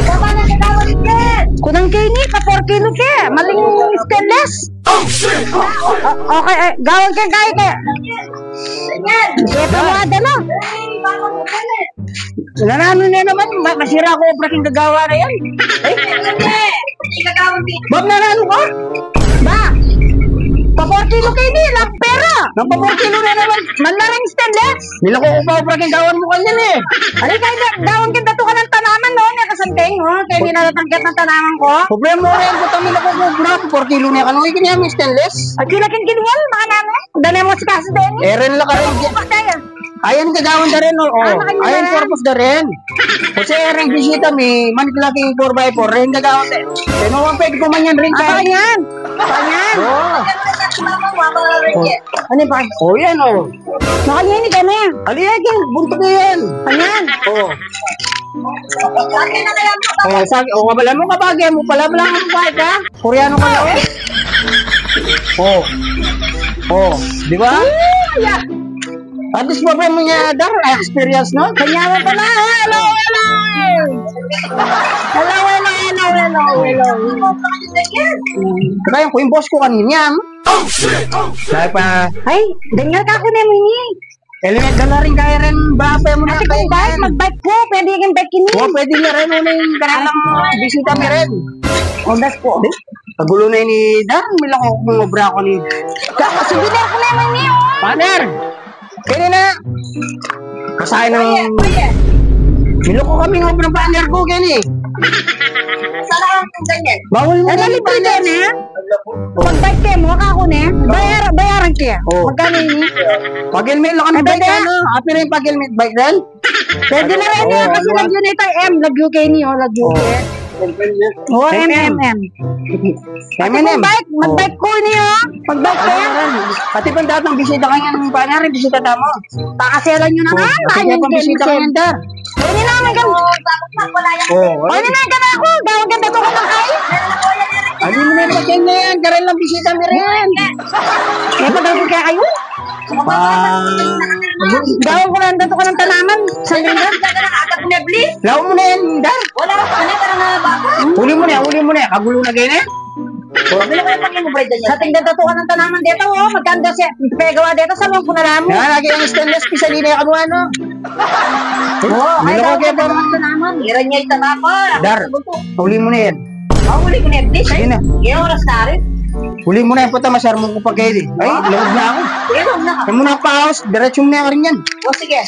Baba na kagawad yan. Kunang kini, ka 4 kilo ke. Maling stainless. Okay, gawin ka kaya ke. Ito mo ada no. Nanano na naman, masira ko braking gagawa na yan. Bob, nanano ka? Ba? Pa 4 kilo kayo lang pera. Nang pa 4 kilo na naman, manlaring stainless. Nila ko pa braking gawan mo kanyan eh. Ano kaya gawin kita to ka ng tanaman no? Nakasanteng no? Kaya ginatangkat ng tanaman ko. Problema mo rin ko kami na ko bra. 4 kilo na kanong ikin yung stainless. At kilakin kinyan, mga namin. Dali mo si kasi din. Eren lang ka rin. Ayan kagawin na rin, no? Ayan purpose na rin. Kasi rin bisita mi, manit laki 4x4, rin kagawin na rin. Pero ang pwede ko man yan rin kaya. Ayan! Ayan! Ano ba? O yan, o. Nakalinig ka na. Aliagin, buntot na yan. Ayan. O. O, kabala mo kabagay mo pala lang ang kahit ha? Koreano ka na, o. O, di ba? Ayan. At least problem mo niya, Dar, experience, no? Kanya mo pala, hello! Kaya yung boss ko kanina, dahil pa, ay, ganyan ka ako naman niya. Element ka na rin, kaya rin, baka mo na kayo. Mag-bike po, pwede yung bike kini. Oo, pwede na rin, uling kanalang bisita mo rin. Ondas po. Pagulo na yun ni Dar, mila ko kung obra ko ni. Sige na ako naman niya. Partner! Kaya na, kasahin ng... Niloko kami ng partner ko, Kenny. Saan ang ganyan? Bawal mo na libre na eh. Pag-bike kayo mo, ako na bayaran kayo. Magkano yun eh? Pag-helmet lang kami bike ano? Api rin pag-helmet bike din? Pwede na rin eh, kasi lagyo na ito M. Lagyo Kenny, lagyo kayo. Oo, M. Mag-bike ko niyo. Mag-bike kayo. Pati pang dapat ng bisita kanya ng partner, bisita tamo. Pakaselan nyo na nga. Pati pang bisita kanya dar. Hindi na naman kami. Hindi na gana ako. Gawag ganda ko ng kayo. Hindi mo na yung pagyan na yan. Karin lang bisita mo rin. Kaya pa daw kaya kayo? Gawag ko lang dato ka ng tanaman. Saan yun dar? Law mo na yan dar. Wala ka na baka. Huli mo na. Kagulo na ganyan. Sa tingnan tatukan ng tanaman dito, magkanda siya. Pegawa dito, salong ko na namin. Lagi ang stainless, pisalina yung ano. Ay, daw ko ng tanaman. Iran niya yung tanapa. Dar, huli mo na yan. Huli ko na yan, please. Sige na. Ilang oras na rin. Huli mo na yan, puta, masyarmong ko pagkaili. Ay, lawag na ako. Lawag na ka. Kaya mo na pa-house, diretsyon na rin yan. O, sige.